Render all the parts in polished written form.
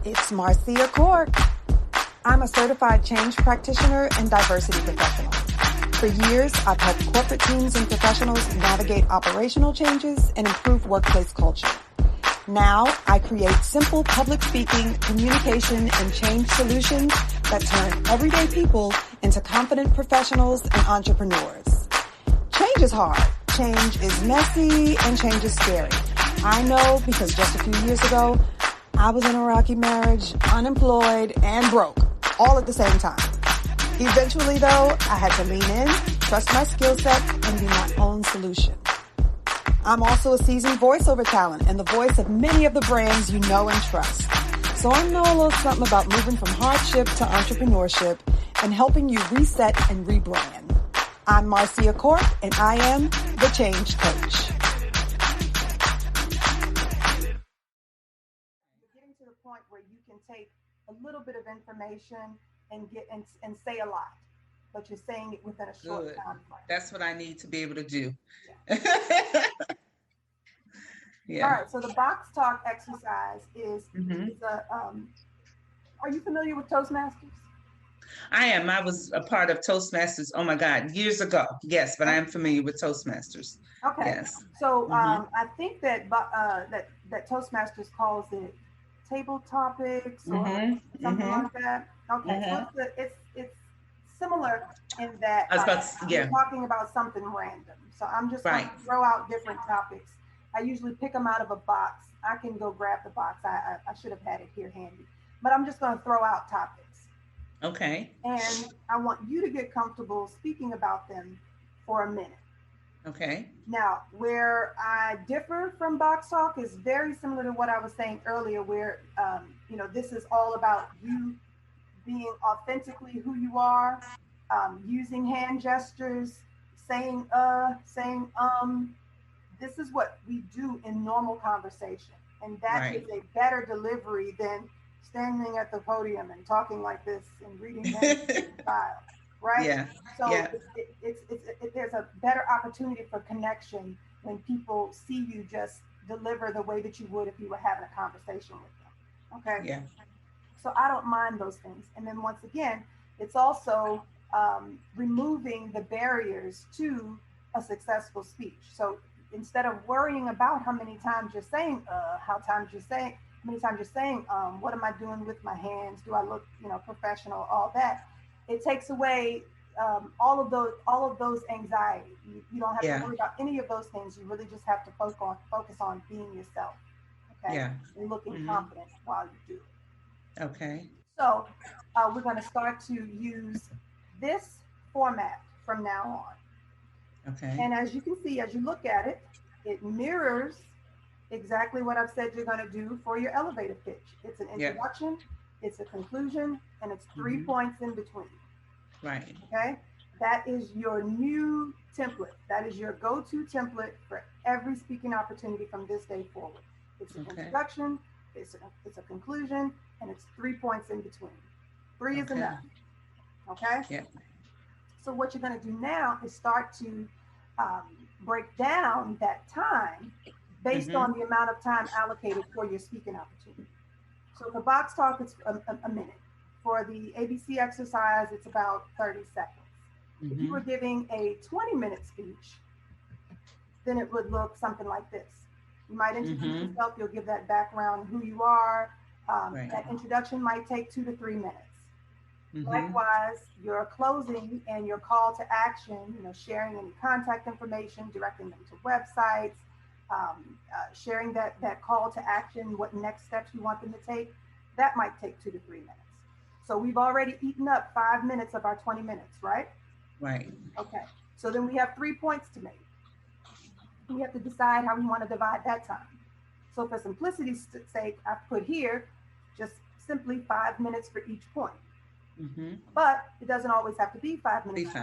It's Marcia Cork. I'm a certified change practitioner and diversity professional. For years, I've helped corporate teams and professionals navigate operational changes and improve workplace culture. Now, I create simple public speaking, communication, and change solutions that turn everyday people into confident professionals and entrepreneurs. Change is hard, change is messy, and change is scary. I know because just a few years ago, I was in a rocky marriage, unemployed, and broke, all at the same time. Eventually, though, I had to lean in, trust my skill set, and be my own solution. I'm also a seasoned voiceover talent and the voice of many of the brands you know and trust. So I know a little something about moving from hardship to entrepreneurship and helping you reset and rebrand. I'm Marcia Cork, and I am the Change Coach. To the point where you can take a little bit of information and say a lot, but you're saying it within a short time frame. That's what I need to be able to do. Yeah. Yeah. All right. So the box talk exercise is are you familiar with Toastmasters? I am. I was a part of Toastmasters. Oh my God, years ago. Yes, but I am familiar with Toastmasters. Okay. Yes. So I think that Toastmasters calls it table topics or something like that. Okay, so it's similar in that we're talking about something random. So I'm just going to throw out different topics. I usually pick them out of a box. I can go grab the box. I should have had it here handy, but I'm just going to throw out topics. Okay. And I want you to get comfortable speaking about them for a minute. Okay. Now, where I differ from box talk is very similar to what I was saying earlier, where, this is all about you being authentically who you are, using hand gestures, saying, this is what we do in normal conversation. And that is a better delivery than standing at the podium and talking like this and reading style. Right? Yeah. So there's a better opportunity for connection when people see you just deliver the way that you would if you were having a conversation with them. Okay. Yeah. So I don't mind those things. And then once again, it's also removing the barriers to a successful speech. So instead of worrying about how many times you're saying, what am I doing with my hands? Do I look, professional? All that. It takes away all of those anxieties. You don't have to worry about any of those things. You really just have to focus on being yourself. Okay. Yeah. And looking confident while you do it. Okay. So we're going to start to use this format from now on. Okay. And as you can see, as you look at it, it mirrors exactly what I've said you're going to do for your elevator pitch. It's an introduction, it's a conclusion, and it's 3 points in between. Right. Okay. That is your new template. That is your go-to template for every speaking opportunity from this day forward. It's an introduction, it's a conclusion, and it's 3 points in between. 3 is enough. Okay. Yeah. So what you're going to do now is start to break down that time based on the amount of time allocated for your speaking opportunity. So for box talk, it's a minute. For the ABC exercise, it's about 30 seconds. If you were giving a 20-minute speech, then it would look something like this. You might introduce yourself, you'll give that background, who you are. That introduction might take 2 to 3 minutes. Likewise, your closing and your call to action, sharing any contact information, directing them to websites, sharing that call to action, what next steps you want them to take, that might take 2 to 3 minutes. So we've already eaten up 5 minutes of our 20 minutes, right? Right. Okay. So then we have 3 points to make. We have to decide how we want to divide that time. So for simplicity's sake, I've put here just simply 5 minutes for each point. But it doesn't always have to be 5 minutes.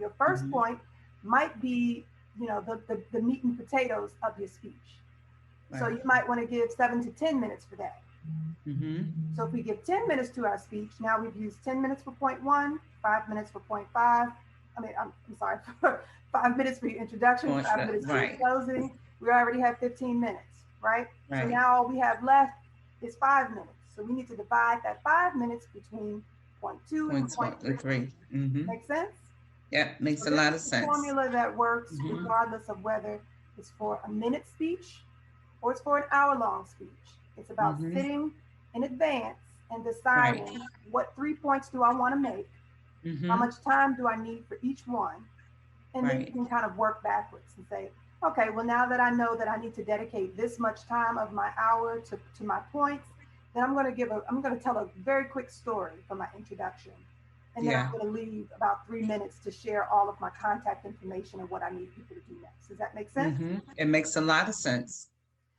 Your first point might be, the meat and potatoes of your speech. Right. So you might want to give 7 to 10 minutes for that. So if we give 10 minutes to our speech, now we've used 10 minutes for point 1, 5 minutes for point 5. I'm sorry, 5 minutes for your introduction, 5 minutes for your closing. We already have 15 minutes, right? So now all we have left is 5 minutes. So we need to divide that 5 minutes between point two and Point point three. 3. Mm-hmm. Make sense? Yeah, makes So a this lot is of the sense. formula that works Mm-hmm. regardless of whether it's for a minute speech or it's for an hour-long speech. It's about Mm-hmm. sitting in advance and Right. deciding what 3 points do I want to make, how Mm-hmm. much time do I need for each one, and then you Right. can kind of work backwards and say, okay, well, now that I know that I need to dedicate this much time of my hour to my points, then I'm going to tell a very quick story for my introduction. And then I'm Yeah. going to leave about 3 minutes to share all of my contact information and what I need people to do next. Does that make sense? Mm-hmm. It makes a lot of sense.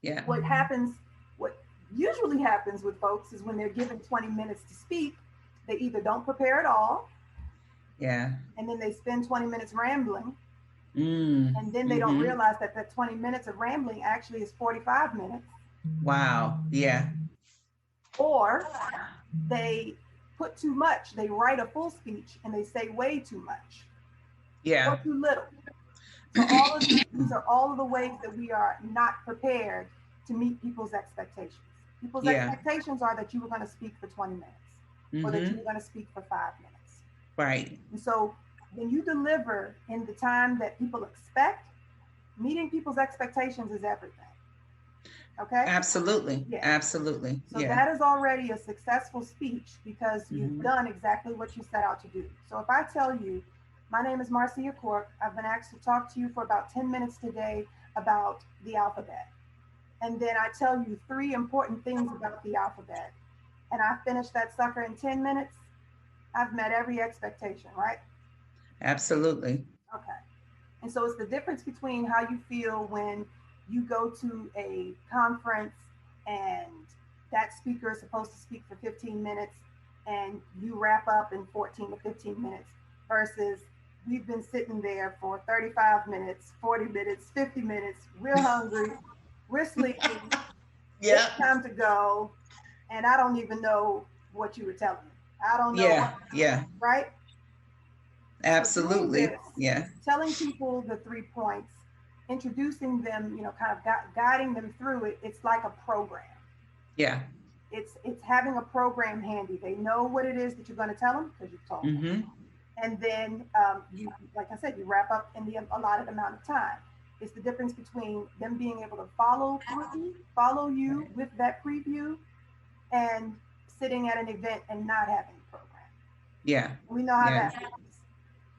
Yeah. What happens, what usually happens with folks is when they're given 20 minutes to speak, they either don't prepare at all, Yeah. and then they spend 20 minutes rambling, Mm. and then they don't Mm-hmm. realize that that 20 minutes of rambling actually is 45 minutes, Wow. Yeah. or they put too much, they write a full speech and they say way too much or Yeah. too little. So all of these are all of the ways that we are not prepared to meet people's expectations. People's Yeah. expectations are that you were going to speak for 20 minutes or that you Mm-hmm. were going to speak for 5 minutes. Right. And so when you deliver in the time that people expect, meeting people's expectations is everything. Okay? Absolutely. Yeah. Absolutely. So Yeah. that is already a successful speech because you've Mm-hmm. done exactly what you set out to do. So if I tell you, my name is Marcia Cork, I've been asked to talk to you for about 10 minutes today about the alphabet. And then I tell you 3 important things about the alphabet, and I finish that sucker in 10 minutes, I've met every expectation, right? Absolutely. Okay. And so it's the difference between how you feel when you go to a conference and that speaker is supposed to speak for 15 minutes and you wrap up in 14 to 15 minutes versus we've been sitting there for 35 minutes, 40 minutes, 50 minutes, we're hungry, we're sleepy, it's Yeah. time to go, and I don't even know what you were telling me. I don't know Yeah. what, Yeah. right? So doing Absolutely. this Yeah. is telling people the 3 points, introducing them, kind of guiding them through it. It's like a program. Yeah. It's having a program handy. They know what it is that you're going to tell them because you've told them, Mm-hmm. and then you, like I said, you wrap up in the allotted amount of time. It's the difference between them being able to follow you Right. with that preview, and sitting at an event and not having a program. Yeah. We know how Yeah. that happens.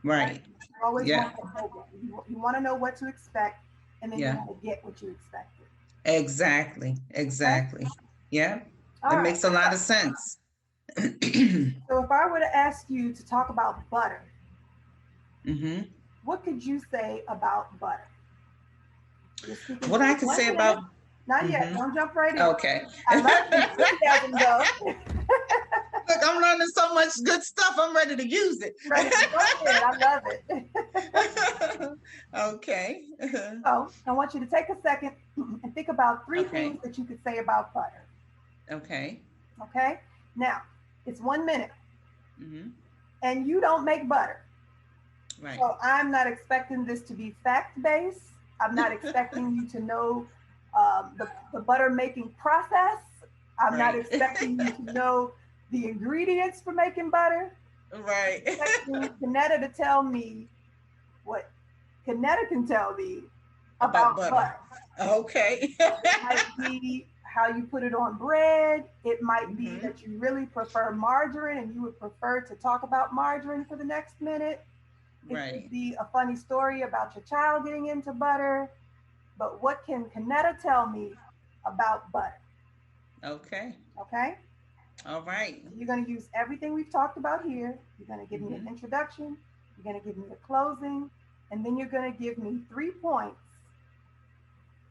Right? Right. You always Yeah. want that program. You want to know what to expect, and then you Yeah. want to get what you expected. Exactly. Okay? Exactly. Yeah. All That right. makes a lot of sense. Mm-hmm. So if I were to ask you to talk about butter, Mm-hmm. what could you say about butter? You're speaking What for I can say 1 minute. about Not yet. mm-hmm. Don't jump right in. Okay. I love the enthusiasm, though. Look, I'm learning so much good stuff. I'm ready to use it. Ready? Go ahead. I love it. Okay. So I want you to take a second and think about 3 things Okay. that you could say about butter. Okay. Okay? Now, it's 1 minute, Mm-hmm. and you don't make butter. Right. So I'm not expecting this to be fact-based. I'm not expecting you to know the butter making process. I'm not Right. expecting you to know the ingredients for making butter. Right. I'm expecting Kennetta to tell me what Kennetta can tell me About about butter. butter. Okay. It might be how you put it on bread. It might be Mm-hmm. that you really prefer margarine and you would prefer to talk about margarine for the next minute. It could Right. be a funny story about your child getting into butter. But what can Kennetta tell me about butter? Okay. Okay? All right. So you're going to use everything we've talked about here. You're going to give me an Mm-hmm. introduction. You're going to give me a closing. And then you're going to give me 3 points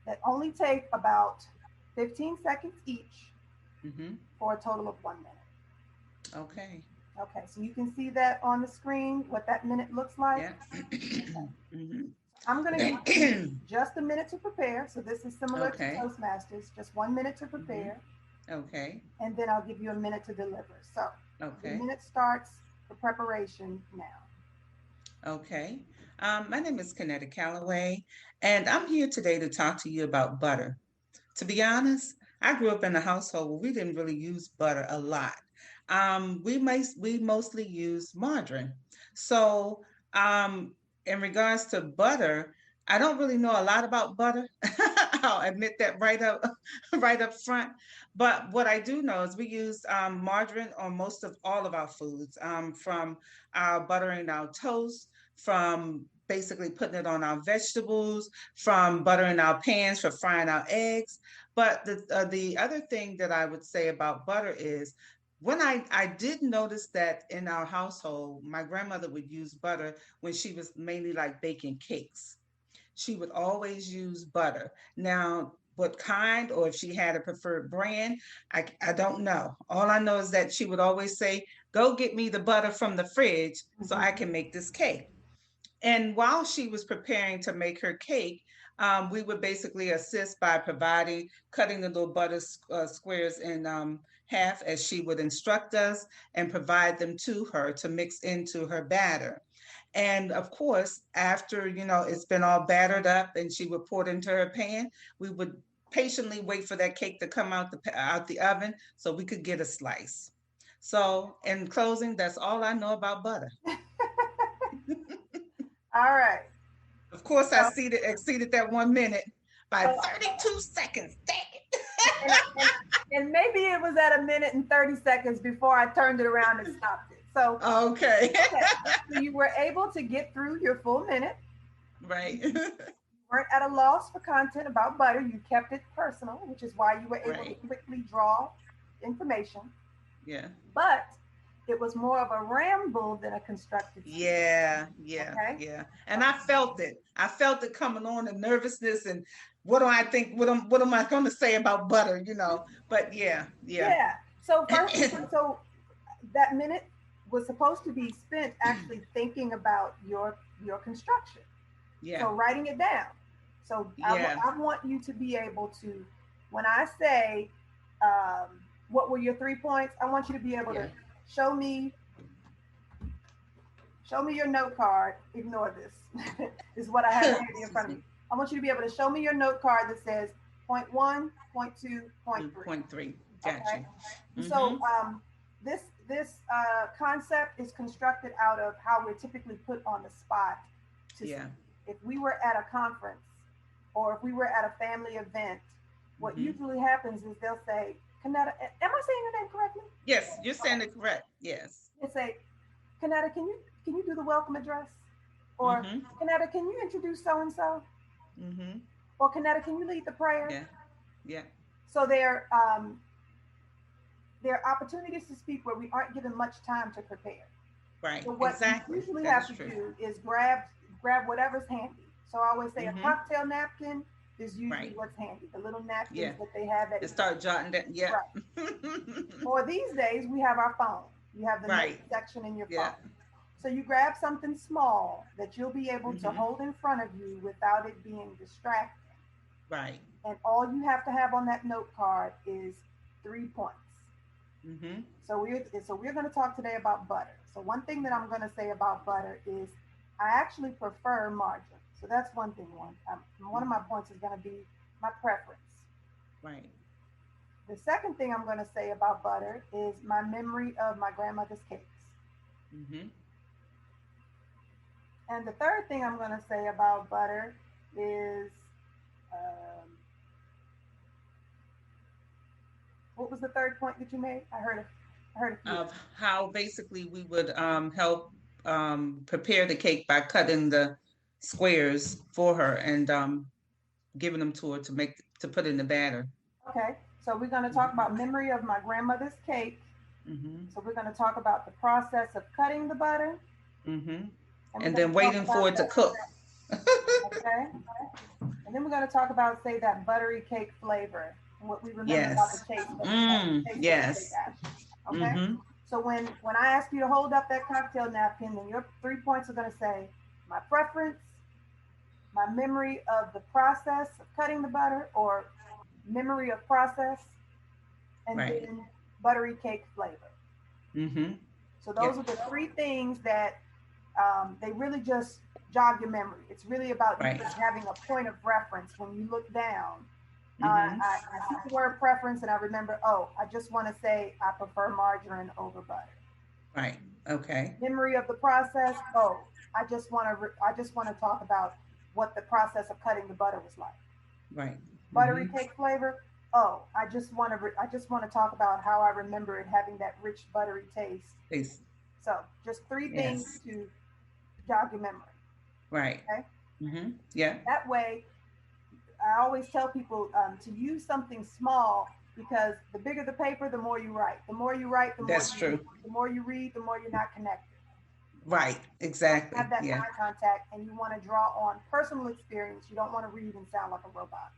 that only take about 15 seconds each Mm-hmm. for a total of 1 minute. Okay. Okay, so you can see that on the screen, what that minute looks like. Yeah. Okay. Mm-hmm. I'm going to give you just a minute to prepare. So this is similar to Okay. Toastmasters, just 1 minute to prepare. Okay. And then I'll give you a minute to deliver. So the Okay. minute starts for preparation now. Okay. My name is Kennetta Calloway, and I'm here today to talk to you about butter. To be honest, I grew up in a household where we didn't really use butter a lot. We mostly use margarine. So, um, in regards to butter, I don't really know a lot about butter. I'll admit that right up, right up front. But what I do know is we use margarine on most of all of our foods, from our buttering our toast, from basically putting it on our vegetables, from buttering our pans for frying our eggs. But the other thing that I would say about butter is when I did notice that in our household, my grandmother would use butter when she was mainly like baking cakes. She would always use butter. Now, what kind, or if she had a preferred brand, I don't know. All I know is that she would always say, go get me the butter from the fridge so I can make this cake. And while she was preparing to make her cake, we would basically assist by providing, cutting the little butter squares in half as she would instruct us and provide them to her to mix into her batter. And of course, after, it's been all battered up and she would pour it into her pan, we would patiently wait for that cake to come out the oven so we could get a slice. So, in closing, that's all I know about butter. All right. Of course, I So, exceeded that 1 minute by so 32 seconds. Dang it. and, and, and maybe it was at a minute and 30 seconds before I turned it around and stopped it. So, Okay. okay. So you were able to get through your full minute. Right. You weren't at a loss for content about butter. You kept it personal, which is why you were able to Right. quickly draw information. Yeah. But it was more of a ramble than a constructive speech. Yeah. Yeah. Okay. Yeah. And I felt it. I felt it coming on, the nervousness, and what do I think? What am I going to say about butter? But yeah. Yeah. Yeah. So first, so that minute was supposed to be spent actually thinking about your construction. Yeah. So writing it down. So Yeah. I want you to be able to, when I say, what were your 3 points? I want you to be able Yeah. to show me show me your note card. Ignore this. This is what I have in front of me. I want you to be able to show me your note card that says point one, point two, point three. Point three. Gotcha. Okay. Mm-hmm. So this concept is constructed out of how we're typically put on the spot. Yeah. If we were at a conference or if we were at a family event, what usually happens is they'll say, Kennetta, am I saying your name correctly? Yes, you're saying it correct. Yes. They say, Kennetta, can you do the welcome address? Or Kennetta, can you introduce so and so? Or Kennetta, can you lead the prayer? Yeah. Yeah. So there are opportunities to speak where we aren't given much time to prepare. Right. So what exactly. you usually That have is to true. do is grab whatever's handy. So I always say a cocktail napkin is usually what's handy. The little napkins that they have to start jotting down. Yeah. Right. Or these days we have our phone. You have the note section in your phone. Yeah. So you grab something small that you'll be able to hold in front of you without it being distracting. Right. And all you have to have on that note card is 3 points. So we're going to talk today about butter. So one thing that I'm going to say about butter is I actually prefer margarine. So that's one thing. One of my points is going to be my preference. Right. The second thing I'm going to say about butter is my memory of my grandmother's cakes. And the third thing I'm going to say about butter is, what was the third point that you made? I heard a few. Of how basically we would help prepare the cake by cutting the squares for her and giving them to her to put in the batter. Okay, so we're going to talk about memory of my grandmother's cake. So we're going to talk about the process of cutting the butter. And then waiting for it to cook. Okay. And then we're going to talk about, say, that buttery cake flavor and what we remember about the taste. Yes. Okay. So when I ask you to hold up that cocktail napkin, then your 3 points are going to say my preference, my memory of the process of cutting the butter, or memory of process, and then buttery cake flavor. So those are the three things that they really just jog your memory. It's really about you just having a point of reference when you look down Mm-hmm. I see the word preference and I remember, oh, I just want to say I prefer margarine over butter. Right. Okay. Memory of the process, oh, I just want to talk about what the process of cutting the butter was like. Right. Buttery Mm-hmm. cake flavor, oh, I just want to talk about how I remember it having that rich buttery taste. Please. So just three things Yes. to jog your memory. Right. Okay, Mm-hmm. Yeah. that way I always tell people to use something small because the bigger the paper, the more you write. The more you write, the more That's you true. read. The more you read, the more you're not connected. Right. You want to Exactly. have that Yeah. eye contact and you want to draw on personal experience. You don't want to read and sound like a robot.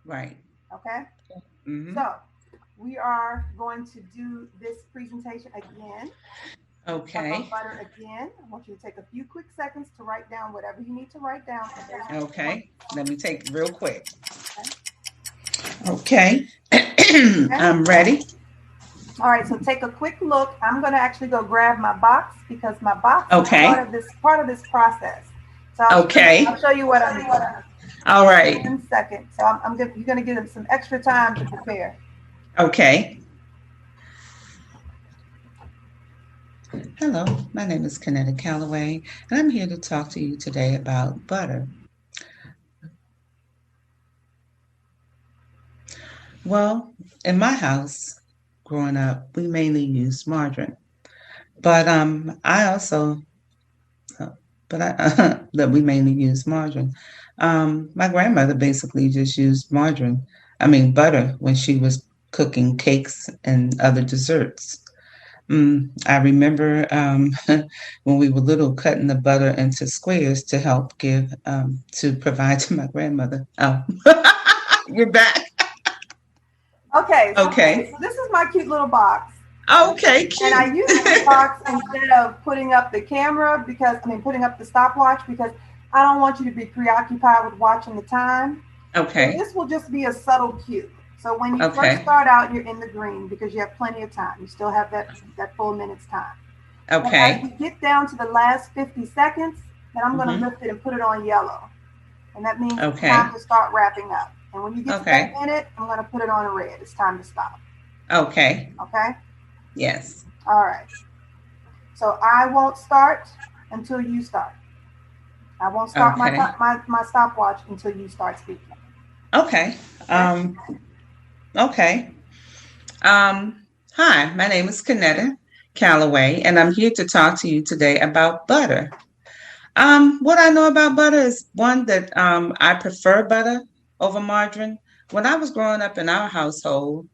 Right. Okay? Mm-hmm. So we are going to do this presentation again about Okay. butter again. I want you to take a few quick seconds to write down whatever you need to write down for those points. Okay. Let me take real quick. Okay? Okay. Okay? I'm ready. All right, so take a quick look. I'm going to actually go grab my box because my box is Okay. part of this process. So I'll Okay. show you what I mean. All right. 1 second. So you're going to give them some extra time to prepare. Okay. Hello, my name is Kennetta Calloway, and I'm here to talk to you today about butter. Well, in my house, growing up, we mainly used margarine, but I also, uh, but I that we mainly use margarine. My grandmother basically just used margarine, I mean butter, when she was cooking cakes and other desserts. I remember when we were little, cutting the butter into squares to help to provide to my grandmother. Oh, you're back. Okay, Okay. so this is my cute little box. Okay, And I cute. use this box instead of putting up the camera putting up the stopwatch because I don't want you to be preoccupied with watching the time. So Okay. this will just be a subtle cue. So when you first Okay. start out, you're in the green because you have plenty of time. You still have that full minute's time. But as Okay. we get down to the last 50 seconds, then I'm going to Mm-hmm. lift it and put it on yellow. And that means it's time Okay. to start wrapping up. And when you get to that Okay. minute, I'm going to put it on red. It's time to stop. Okay. Okay? Yes. All right. So I won't start until you start. I won't start Okay. my stopwatch until you start speaking. Okay. Okay? Um, okay. Um, Hi, my name is Kennetta Calloway, and I'm here to talk to you today about butter. What I know about butter is one that I prefer butter over margarine. When I was growing up in our household,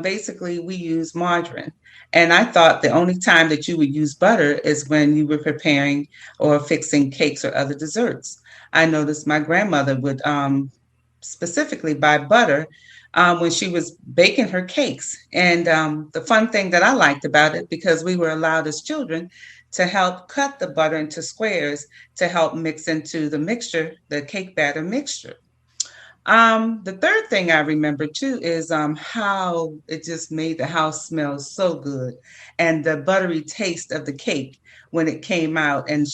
basically we use margarine. And I thought the only time that you would use butter is when you were preparing or fixing cakes or other desserts. I noticed my grandmother would specifically buy butter when she was baking her cakes. And the fun thing that I liked about it, because we were allowed as children to help cut the butter into squares to help mix into the mixture, the cake batter mixture. The third thing I remember too is how it just made the house smell so good, and the buttery taste of the cake when it came out, and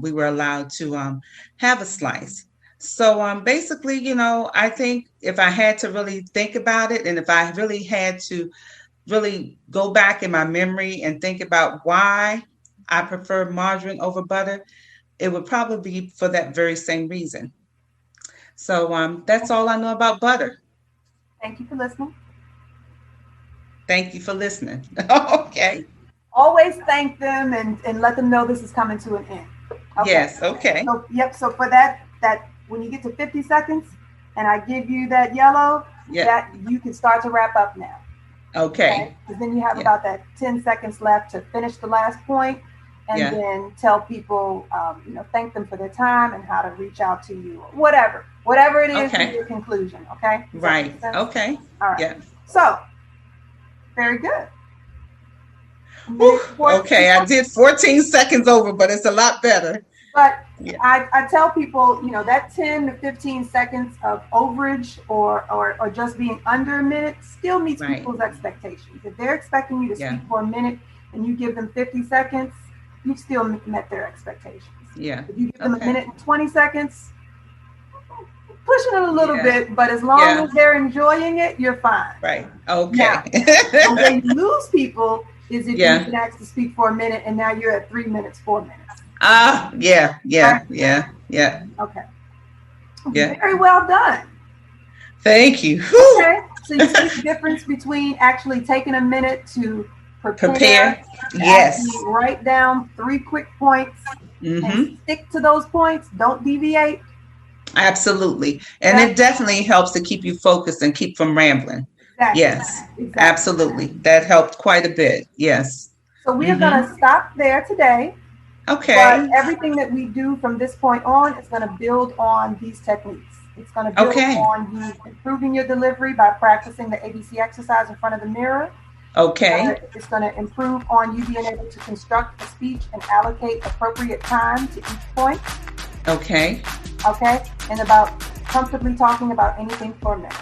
we were allowed to have a slice. So basically, I think if I had to really think about it, and if I really had to really go back in my memory and think about why I prefer margarine over butter, it would probably be for that very same reason. So that's all I know about butter. Thank you for listening. Thank you for listening. Okay. Always thank them and let them know this is coming to an end. Okay. Yes. Okay. So yep. So for that when you get to 50 seconds and I give you that yellow, Yeah. that you can start to wrap up now. Okay. Okay. Because then you have Yeah. about that 10 seconds left to finish the last point, and Yeah. then tell people, thank them for their time and how to reach out to you, whatever it is in Okay. your conclusion. Okay. Does that make Right. sense? Okay. All right. Yeah. So very good. Whew. Minute 14 Okay. I did 14 seconds over, but it's a lot better. But Yeah. I tell people, that 10 to 15 seconds of overage or just being under a minute still meets Right. people's expectations. If they're expecting you to Yeah. speak for a minute and you give them 50 seconds, you've still met their expectations. Yeah. If you give them a Okay. minute and 20 seconds, pushing it a little bit, but as long as they're enjoying it, you're fine. Right. Okay. Now, and then you lose people is if you've been asked to speak for a minute and now you're at 3 minutes, 4 minutes. Yeah. Okay. Yeah. Very well done. Thank you. Okay. So you see the difference between actually taking a minute to prepare. Yes. Write down 3 quick points and stick to those points. Don't deviate. Absolutely. And it definitely helps to keep you focused and keep from rambling. Exactly. Yes, absolutely. That helped quite a bit. Yes. So we are going to stop there today. Okay. But everything that we do from this point on is going to build on these techniques. It's going to build on you improving your delivery by practicing the ABC exercise in front of the mirror. Okay. It's going to improve on you being able to construct a speech and allocate appropriate time to each point. Okay. Okay. And about comfortably talking about anything for a minute.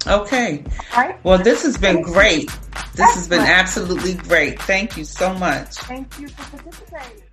Okay. Right? Well, this has been great. This has been absolutely great. Thank you so much. Thank you for participating.